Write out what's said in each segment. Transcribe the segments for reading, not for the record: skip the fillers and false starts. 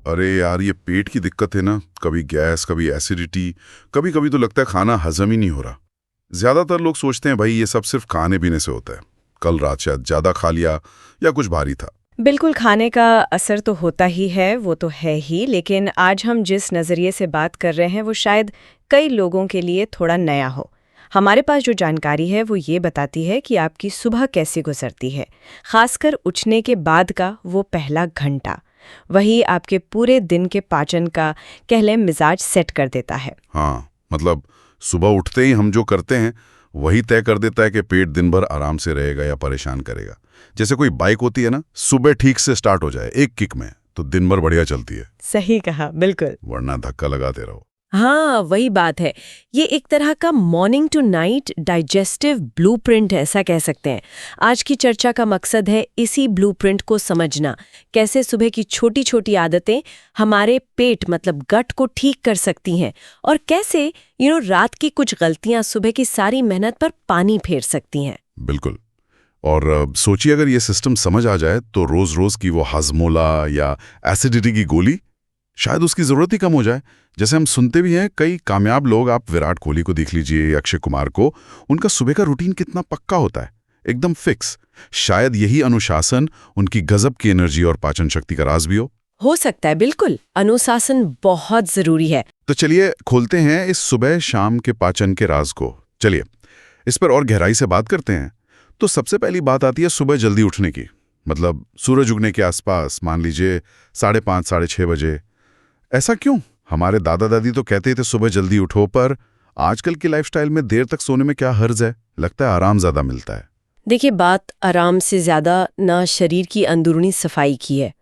अरे यार, ये पेट की दिक्कत है ना, कभी गैस, कभी एसिडिटी, कभी कभी तो लगता है खाना हजम ही नहीं हो रहा। ज्यादातर लोग सोचते हैं भाई ये सब सिर्फ खाने पीने से होता है, कल रात शायद ज्यादा खा लिया या कुछ भारी था। बिल्कुल, खाने का असर तो होता ही है, वो तो है ही, लेकिन आज हम जिस नज़रिए से बात कर रहे हैं वो शायद कई लोगों के लिए थोड़ा नया हो। हमारे पास जो जानकारी है वो ये बताती है कि आपकी सुबह कैसे गुजरती है, खासकर उठने के बाद का वो पहला घंटा। वही आपके पूरे दिन के पाचन का कह लें मिजाज सेट कर देता है। हाँ, मतलब सुबह उठते ही हम जो करते हैं वही तय कर देता है कि पेट दिन भर आराम से रहेगा या परेशान करेगा। जैसे कोई बाइक होती है ना, सुबह ठीक से स्टार्ट हो जाए एक किक में तो दिन भर बढ़िया चलती है, सही कहा, बिल्कुल। वरना धक्का लगाते रहो। हाँ, वही बात है। ये एक तरह का morning to night digestive blueprint है, ऐसा कह सकते हैं। आज की चर्चा का मकसद है इसी ब्लूप्रिंट को समझना, कैसे सुबह की छोटी छोटी आदतें हमारे पेट मतलब गट को ठीक कर सकती हैं, और कैसे रात की कुछ गलतियां सुबह की सारी मेहनत पर पानी फेर सकती हैं। बिल्कुल। और सोचिए अगर ये सिस्टम समझ आ जाए तो रोज रोज की वो हाजमोला या एसिडिटी की गोली शायद उसकी जरूरत ही कम हो जाए। जैसे हम सुनते भी हैं, कई कामयाब लोग, आप विराट कोहली को देख लीजिए, अक्षय कुमार को, उनका सुबह का रूटीन कितना पक्का होता है, एकदम फिक्स। शायद यही अनुशासन उनकी गजब की एनर्जी और पाचन शक्ति का राज भी हो सकता है, बिल्कुल। अनुशासन बहुत जरूरी है। तो चलिए खोलते हैं इस सुबह शाम के पाचन के राज को। चलिए इस पर और गहराई से बात करते हैं। तो सबसे पहली बात आती है सुबह जल्दी उठने की, मतलब सूरज उगने के आसपास, मान लीजिए 5:30 साढ़े 6 बजे। ऐसा क्यों? हमारे दादा दादी तो कहते थे सुबह जल्दी उठो, पर आजकल की लाइफस्टाइल में देर तक सोने में क्या हर्ज है? लगता है आराम ज्यादा मिलता है। देखिए, बात आराम से ज्यादा ना शरीर की अंदरूनी सफाई की है।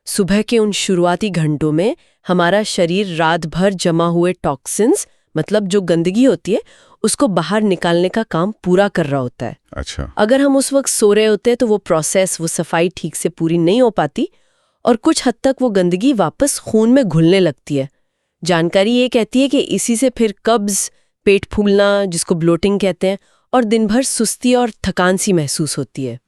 सुबह के उन शुरुआती घंटों में हमारा शरीर रात भर जमा हुए टॉक्सिन्स मतलब जो गंदगी होती है उसको बाहर निकालने का काम पूरा कर रहा होता है। अच्छा। अगर हम उस वक्त सो रहे होते हैं तो वो प्रोसेस, वो सफाई ठीक से पूरी नहीं हो पाती और कुछ हद तक वो गंदगी वापस खून में घुलने लगती है। जानकारी ये कहती है कि इसी से फिर कब्ज, पेट फूलना जिसको ब्लोटिंग कहते हैं, और दिन भर सुस्ती और थकान सी महसूस होती है।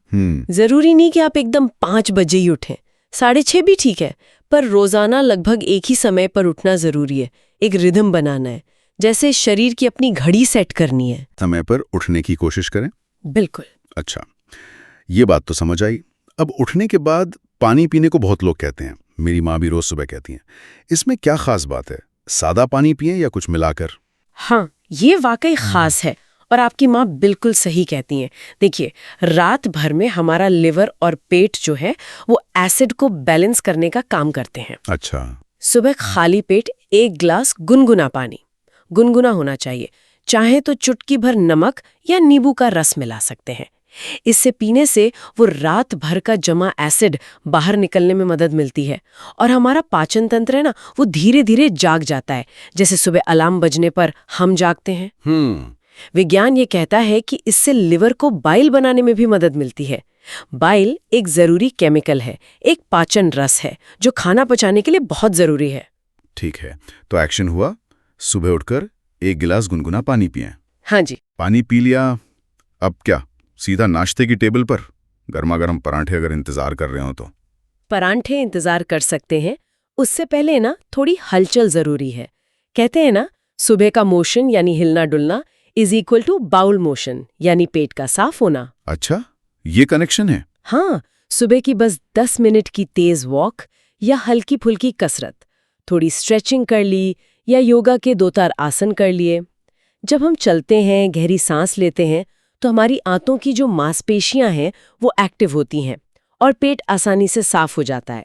जरूरी नहीं कि आप एकदम 5 बजे ही उठें, 6:30 भी ठीक है, पर रोजाना लगभग एक ही समय पर उठना जरूरी है। एक रिदम बनाना है, जैसे शरीर की अपनी घड़ी सेट करनी है। समय पर उठने की कोशिश करें। बिल्कुल। अच्छा, ये बात तो समझ आई। अब उठने के बाद पानी पीने को बहुत लोग कहते हैं, मेरी माँ भी रोज सुबह कहती हैं। इसमें क्या खास बात है? सादा पानी पिएं या कुछ मिलाकर? हाँ, ये वाकई खास है और आपकी माँ बिल्कुल सही कहती हैं। देखिए, रात भर में हमारा लिवर और पेट जो है वो एसिड को बैलेंस करने का काम करते हैं। अच्छा। सुबह खाली पेट 1 गिलास गुनगुना पानी, गुनगुना होना चाहिए, चाहे तो चुटकी भर नमक या नींबू का रस मिला सकते हैं। इससे पीने से वो रात भर का जमा एसिड बाहर निकलने में मदद मिलती है और हमारा पाचन तंत्र है ना, वो धीरे धीरे जाग जाता है, जैसे सुबह अलार्म बजने पर हम जागते हैं। विज्ञान ये कहता है कि इससे लिवर को बाइल बनाने में भी मदद मिलती है। बाइल एक जरूरी केमिकल है, एक पाचन रस है जो खाना पचाने के लिए बहुत जरूरी है। ठीक है, तो एक्शन हुआ, सुबह उठकर 1 गिलास गुनगुना पानी पिएं। हाँ जी। पानी पी लिया, अब क्या सीधा नाश्ते की टेबल पर? गर्मा गर्म परांठे अगर इंतजार कर रहे हो तो? परांठे इंतजार कर सकते हैं, उससे पहले ना थोड़ी हलचल जरूरी है। कहते हैं ना, सुबह का मोशन यानी हिलना डुलना is equal to bowel motion यानी पेट का साफ होना। अच्छा, ये कनेक्शन है? हाँ, सुबह की बस 10 मिनट की तेज वॉक या हल्की फुल्की कसरत, थोड़ी स्ट्रेचिंग कर ली या योगा के 2-4 आसन कर लिए। जब हम चलते हैं, गहरी सांस लेते हैं, तो हमारी आंतों की जो मांसपेशियां हैं वो एक्टिव होती हैं और पेट आसानी से साफ हो जाता है।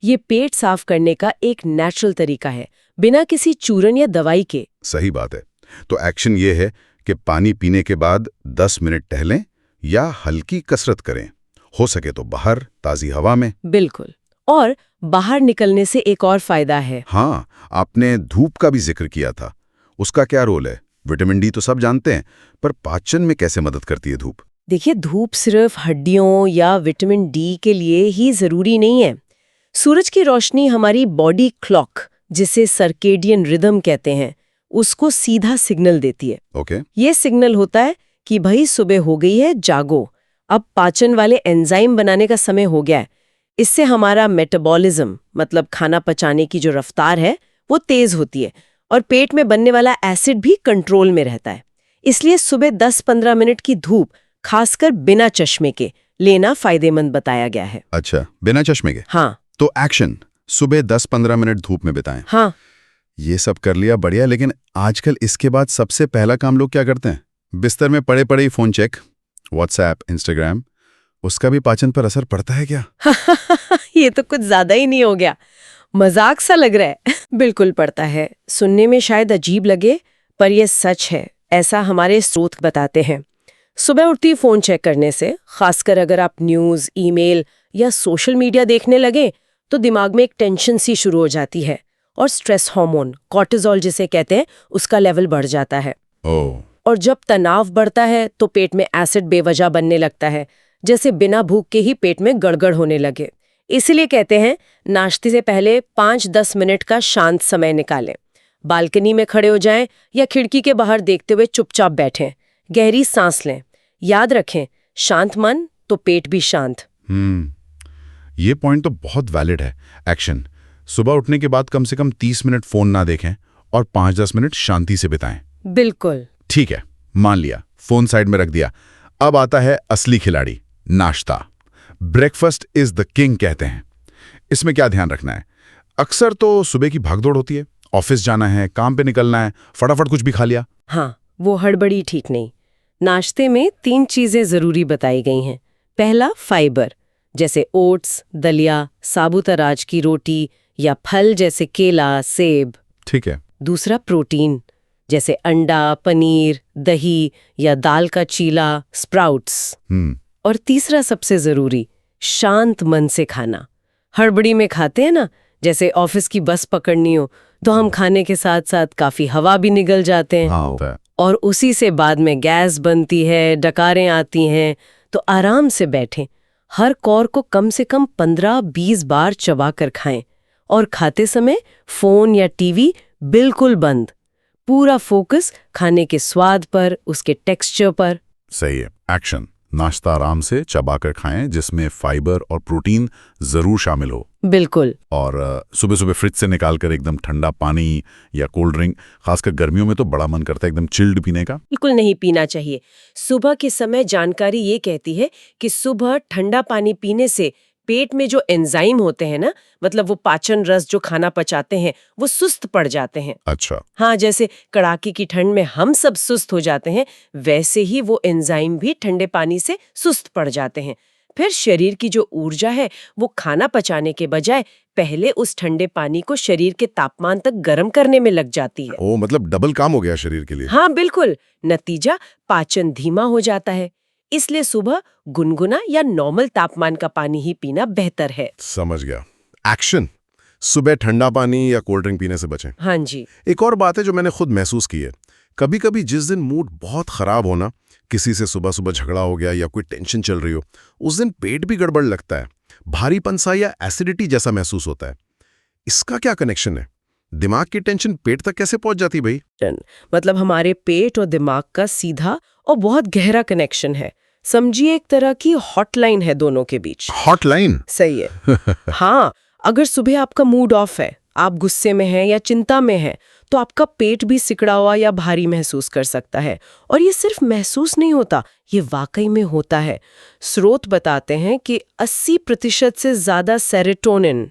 ये पेट साफ करने का एक नेचुरल तरीका है, बिना किसी चूरन या दवाई के। सही बात है। तो एक्शन ये है कि पानी पीने के बाद 10 मिनट टहलें या हल्की कसरत करें, हो सके तो बाहर ताज़ी हवा में। बिल्कुल। और बाहर निकलने से एक और फायदा है। हाँ, आपने धूप का भी जिक्र किया था, उसका क्या रोल है? विटामिन डी तो सब जानते हैं, पर पाचन में कैसे मदद करती है धूप? देखिए, धूप सिर्फ हड्डियों या विटामिन डी के लिए ही जरूरी नहीं है। सूरज की रोशनी हमारी बॉडी क्लॉक, जिसे सर्केडियन रिदम कहते हैं, उसको सीधा सिग्नल देती है। ओके। ये सिग्नल होता है कि भाई सुबह हो गई है, जागो, अब पाचन वाले एंजाइम बनाने का समय हो गया है। इससे हमारा मेटाबॉलिज्म मतलब खाना पचाने की जो रफ्तार है वो तेज होती है और पेट में बनने वाला एसिड भी कंट्रोल में रहता है। इसलिए सुबह 10-15 मिनट की धूप, खासकर बिना चश्मे के, लेना फायदेमंद बताया गया है। अच्छा, बिना चश्मे के। हाँ तो एक्शन, सुबह 10-15 मिनट धूप में बिताएं। हाँ, ये सब कर लिया, बढ़िया। लेकिन आजकल इसके बाद सबसे पहला काम लोग क्या करते हैं? बिस्तर में पड़े पड़े ही फोन चेक, व्हाट्सएप, इंस्टाग्राम। उसका भी पाचन पर असर पड़ता है क्या? ये तो कुछ ज्यादा ही नहीं हो गया? मजाक सा लग रहा है। बिल्कुल पड़ता है। सुनने में शायद अजीब लगे, पर यह सच है। ऐसा हमारे स्रोत बताते हैं। सुबह उठती फोन चेक करने से, खासकर अगर आप न्यूज़, ईमेल या सोशल मीडिया देखने लगे, तो दिमाग में एक टेंशन सी शुरू हो जाती है और स्ट्रेस हार्मोन कॉर्टिसोल जिसे कहते हैं उसका लेवल बढ़ जाता है। और जब तनाव बढ़ता है तो पेट में एसिड बेवजह बनने लगता है, जैसे बिना भूख के ही पेट में गड़गड़ होने लगे। इसलिए कहते हैं नाश्ते से पहले 5-10 मिनट का शांत समय निकालें। बालकनी में खड़े हो जाएं या खिड़की के बाहर देखते हुए चुपचाप बैठें। गहरी सांस लें। याद रखें, शांत मन तो पेट भी शांत। ये पॉइंट तो बहुत वैलिड है। एक्शन, सुबह उठने के बाद कम से कम 30 मिनट फोन ना देखें और 5-10 मिनट शांति से बिताएं। बिल्कुल ठीक है, मान लिया, फोन साइड में रख दिया। अब आता है असली खिलाड़ी, नाश्ता। ब्रेकफास्ट इज द किंग कहते हैं। इसमें क्या ध्यान रखना है? अक्सर तो सुबह की भागदौड़ होती है, ऑफिस जाना है, काम पे निकलना है, फटाफट कुछ भी खा लिया। हाँ, वो हड़बड़ी ठीक नहीं। नाश्ते में 3 चीजें जरूरी बताई गई हैं। पहला, फाइबर, जैसे ओट्स, दलिया, साबुत अनाज की रोटी या फल जैसे केला, सेब। ठीक है। दूसरा, प्रोटीन, जैसे अंडा, पनीर, दही या दाल का चीला, स्प्राउट्स। और तीसरा सबसे जरूरी, शांत मन से खाना। हड़बड़ी में खाते हैं ना, जैसे ऑफिस की बस पकड़नी हो, तो हम खाने के साथ साथ काफी हवा भी निगल जाते हैं। और उसी से बाद में गैस बनती है, डकारें आती हैं। तो आराम से बैठें, हर कौर को कम से कम 15-20 बार चबा कर खाएं और खाते समय फोन या टीवी बिल्कुल बंद। पूरा फोकस खाने के स्वाद पर, उसके टेक्सचर पर। सही है। एक्शन, नाश्ता आराम से चबाकर खाएं जिसमें फाइबर और प्रोटीन जरूर शामिल हो। बिल्कुल। और सुबह सुबह फ्रिज से निकालकर एकदम ठंडा पानी या कोल्ड ड्रिंक, खासकर गर्मियों में तो बड़ा मन करता है एकदम चिल्ड पीने का। बिल्कुल नहीं पीना चाहिए। सुबह के समय जानकारी ये कहती है कि सुबह ठंडा पानी पीने से पेट में जो एंजाइम होते हैं ना, मतलब वो पाचन रस जो खाना पचाते हैं, वो सुस्त पड़ जाते हैं। अच्छा। हाँ, जैसे कड़ाके की ठंड में हम सब सुस्त हो जाते हैं, वैसे ही वो एंजाइम भी ठंडे पानी से सुस्त पड़ जाते हैं। फिर शरीर की जो ऊर्जा है वो खाना पचाने के बजाय पहले उस ठंडे पानी को शरीर के तापमान तक गर्म करने में लग जाती है। ओ, मतलब डबल काम हो गया शरीर के लिए। हाँ बिल्कुल। नतीजा, पाचन धीमा हो जाता है। इसलिए सुबह गुनगुना या नॉर्मल तापमान का पानी ही पीना बेहतर है। समझ गया। एक्शन, सुबह ठंडा पानी या कोल्ड ड्रिंक पीने से बचें। हाँ जी। एक और बात है जो मैंने खुद महसूस की है, कभी कभी जिस दिन मूड बहुत खराब होना, किसी से सुबह सुबह झगड़ा हो गया या कोई टेंशन चल रही हो, उस दिन पेट भी गड़बड़ लगता है, भारीपन सा या एसिडिटी जैसा महसूस होता है। इसका क्या कनेक्शन है? दिमाग की टेंशन पेट तक कैसे पहुंच जाती भाई? मतलब हमारे पेट और दिमाग का सीधा और बहुत गहरा कनेक्शन है। समझिए एक तरह की हॉटलाइन है दोनों के बीच। हॉटलाइन? सही है। हाँ, अगर सुबह आपका मूड ऑफ है, आप गुस्से में हैं या चिंता में हैं, तो आपका पेट भी सिकड़ा हुआ या भारी महसूस कर सकता है। और ये सिर्फ महसूस नहीं होता, ये वाकई में होता है। स्रोत बताते हैं कि 80% से ज्यादा सेरोटोनिन,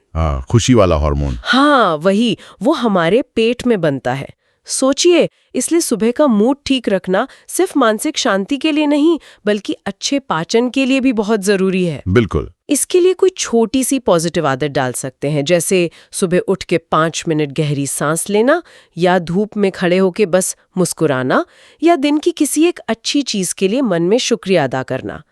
खुशी वाला हार्मोन। हाँ वही, वो हमारे पेट में बनता है। सोचिए, इसलिए सुबह का मूड ठीक रखना सिर्फ मानसिक शांति के लिए नहीं, बल्कि अच्छे पाचन के लिए भी बहुत जरूरी है। बिल्कुल। इसके लिए कोई छोटी सी पॉजिटिव आदत डाल सकते हैं, जैसे सुबह उठ के 5 मिनट गहरी सांस लेना, या धूप में खड़े होके बस मुस्कुराना, या दिन की किसी एक अच्छी चीज के लिए मन में शुक्रिया अदा करना।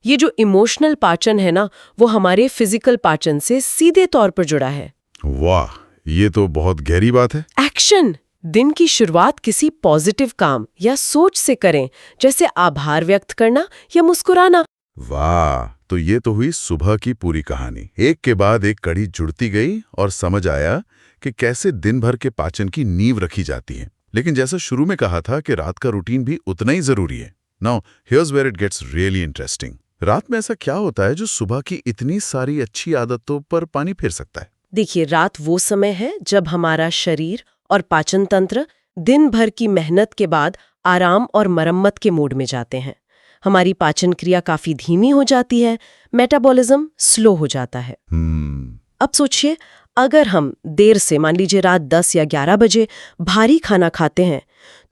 ये जो इमोशनल पाचन है ना, वो हमारे फिजिकल पाचन से सीधे तौर पर जुड़ा है। वाह, ये तो बहुत गहरी बात है। एक्शन, दिन की शुरुआत किसी पॉजिटिव काम या सोच से करें, जैसे आभार व्यक्त करना या मुस्कुराना। वाह, तो ये तो हुई सुबह की पूरी कहानी। एक के बाद एक कड़ी जुड़ती गई और समझ आया कि कैसे दिन भर के पाचन की नींव रखी जाती है। लेकिन जैसा शुरू में कहा था कि रात का रूटीन भी उतना ही जरूरी है। Now here's where it gets really interesting. रात में ऐसा क्या होता है जो सुबह की इतनी सारी अच्छी आदतों पर पानी फेर सकता है? देखिए, रात वो समय है जब हमारा शरीर और पाचन तंत्र दिन भर की मेहनत के बाद आराम और मरम्मत के मोड में जाते हैं। हमारी पाचन क्रिया काफी धीमी हो जाती है, मेटाबॉलिज्म स्लो हो जाता है। अब सोचिए, अगर हम देर से, मान लीजिए रात 10 या 11 बजे भारी खाना खाते हैं,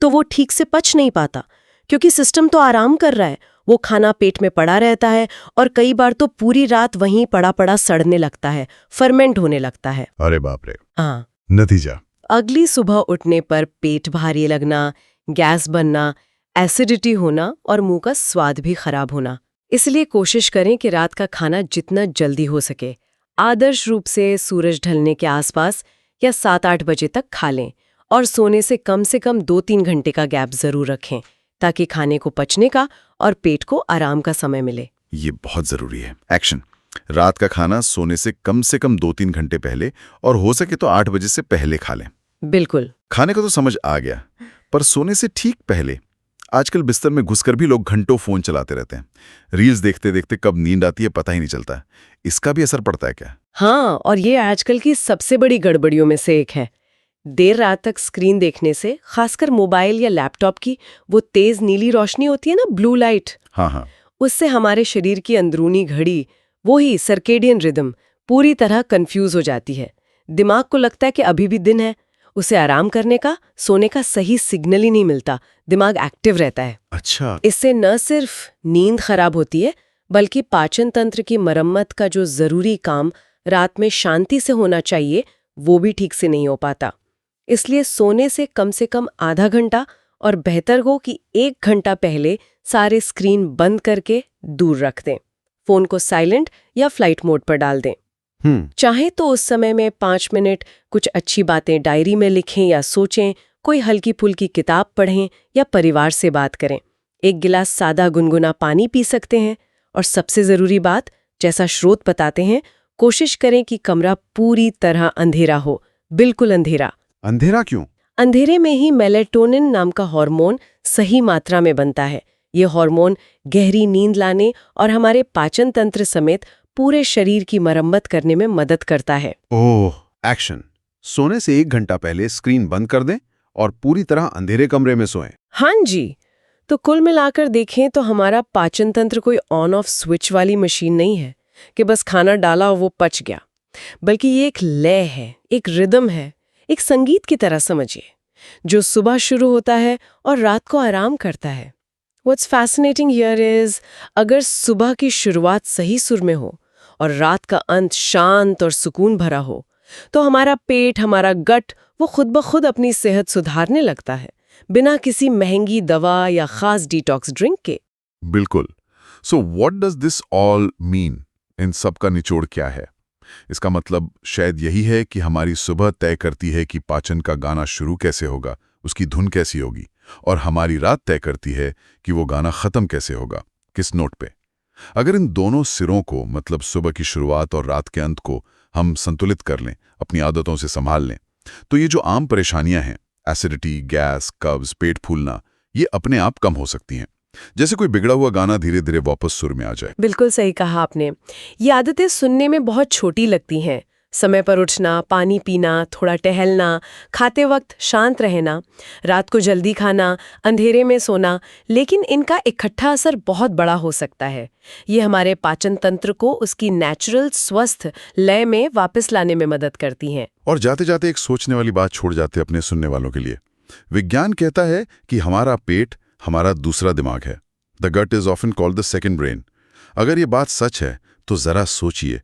तो वो ठीक से पच नहीं पाता, क्योंकि सिस्टम तो आराम कर रहा है। वो खाना पेट में पड़ा रहता है और कई बार तो पूरी रात वहीं पड़ा पड़ा सड़ने लगता है, फर्मेंट होने लगता है। अरे बाप रे। हाँ, नतीजा? अगली सुबह उठने पर पेट भारी लगना, गैस बनना, एसिडिटी होना और मुंह का स्वाद भी खराब होना। इसलिए कोशिश करें कि रात का खाना जितना जल्दी हो सके, आदर्श रूप से सूरज ढलने के आसपास या 7-8 बजे तक खा लें, और सोने से कम 2-3 घंटे का गैप जरूर रखें, ताकि खाने को पचने का और पेट को आराम का समय मिले। ये बहुत जरूरी है। एक्शन। रात का खाना सोने से कम 2-3 घंटे पहले, और हो सके तो 8 बजे से पहले खा लें। बिल्कुल। खाने को तो समझ आ गया, पर सोने से ठीक पहले आजकल बिस्तर में घुसकर भी लोग घंटों फोन चलाते रहते हैं। रील्स देखते देखते कब नींद आती है पता ही नहीं चलता। इसका भी असर पड़ता है क्या? हाँ, और ये आजकल की सबसे बड़ी गड़बड़ियों में से एक है। देर रात तक स्क्रीन देखने से, खासकर मोबाइल या लैपटॉप की वो तेज नीली रोशनी होती है ना, ब्लू लाइट, हाँ, उससे हमारे शरीर की अंदरूनी घड़ी, वही सर्केडियन रिदम, पूरी तरह कंफ्यूज हो जाती है। दिमाग को लगता है कि अभी भी दिन है। उसे आराम करने का, सोने का सही सिग्नल ही नहीं मिलता। दिमाग एक्टिव रहता है। अच्छा। इससे न सिर्फ नींद खराब होती है, बल्कि पाचन तंत्र की मरम्मत का जो जरूरी काम रात में शांति से होना चाहिए, वो भी ठीक से नहीं हो पाता। इसलिए सोने से कम आधा घंटा, और बेहतर हो कि 1 घंटा पहले सारे स्क्रीन बंद करके दूर रख दें। फोन को साइलेंट या फ्लाइट मोड पर डाल दें। चाहे तो उस समय में 5 मिनट कुछ अच्छी बातें डायरी में लिखें या सोचें, कोई हल्की फुल्की किताब पढ़ें या परिवार से बात करें। 1 गिलास सादा गुनगुना पानी पी सकते हैं। और सबसे जरूरी बात, जैसा स्रोत बताते हैं, कोशिश करें कि कमरा पूरी तरह अंधेरा हो, बिल्कुल अंधेरा। अंधेरा क्यों? अंधेरे में ही मेलेटोनिन नाम का हार्मोन सही मात्रा में बनता है। ये हार्मोन गहरी नींद लाने और हमारे पाचन तंत्र समेत पूरे शरीर की मरम्मत करने में मदद करता है। ओह, एक्शन। सोने से 1 घंटा पहले स्क्रीन बंद कर दें और पूरी तरह अंधेरे कमरे में सोएं। हाँ जी। तो कुल मिलाकर देखें तो हमारा पाचन तंत्र कोई ऑन ऑफ स्विच वाली मशीन नहीं है कि बस खाना डाला और वो पच गया, बल्कि ये एक लय है, एक रिदम है, एक संगीत की तरह समझिए, जो सुबह शुरू होता है और रात को आराम करता है। What's fascinating here is, अगर सुबह की शुरुआत सही सुर में हो और रात का अंत शांत और सुकून भरा हो, तो हमारा पेट, हमारा गट, वो खुद ब खुद अपनी सेहत सुधारने लगता है, बिना किसी महंगी दवा या खास डिटॉक्स ड्रिंक के। बिल्कुल। So what does this all mean? इन सब का निचोड़ क्या है? इसका मतलब शायद यही है कि हमारी सुबह तय करती है कि पाचन का गाना शुरू कैसे होगा, उसकी धुन कैसी होगी, और हमारी रात तय करती है कि वो गाना खत्म कैसे होगा, किस नोट पे। अगर इन दोनों सिरों को, मतलब सुबह की शुरुआत और रात के अंत को, हम संतुलित कर लें, अपनी आदतों से संभाल लें, तो ये जो आम परेशानियां हैं, एसिडिटी, गैस, कब्ज, पेट फूलना, ये अपने आप कम हो सकती हैं। जैसे कोई बिगड़ा हुआ गाना धीरे धीरे वापस सुर में आ जाए। बिल्कुल सही कहा आपने। ये आदतें सुनने में बहुत छोटी लगती हैं, समय पर उठना, पानी पीना, थोड़ा टहलना, खाते वक्त शांत रहना, रात को जल्दी खाना, अंधेरे में सोना, लेकिन इनका इकट्ठा असर बहुत बड़ा हो सकता है। ये हमारे पाचन तंत्र को उसकी नेचुरल स्वस्थ लय में वापस लाने में मदद करती हैं। और जाते जाते एक सोचने वाली बात छोड़ जाते अपने सुनने वालों के लिए। विज्ञान कहता है कि हमारा पेट हमारा दूसरा दिमाग है। The gut is often called the second brain. अगर ये बात सच है तो जरा सोचिए,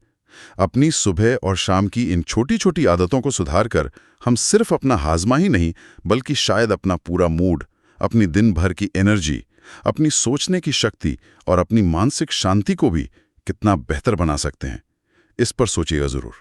अपनी सुबह और शाम की इन छोटी छोटी आदतों को सुधार कर हम सिर्फ अपना हाजमा ही नहीं, बल्कि शायद अपना पूरा मूड, अपनी दिन भर की एनर्जी, अपनी सोचने की शक्ति और अपनी मानसिक शांति को भी कितना बेहतर बना सकते हैं। इस पर सोचिएगा जरूर।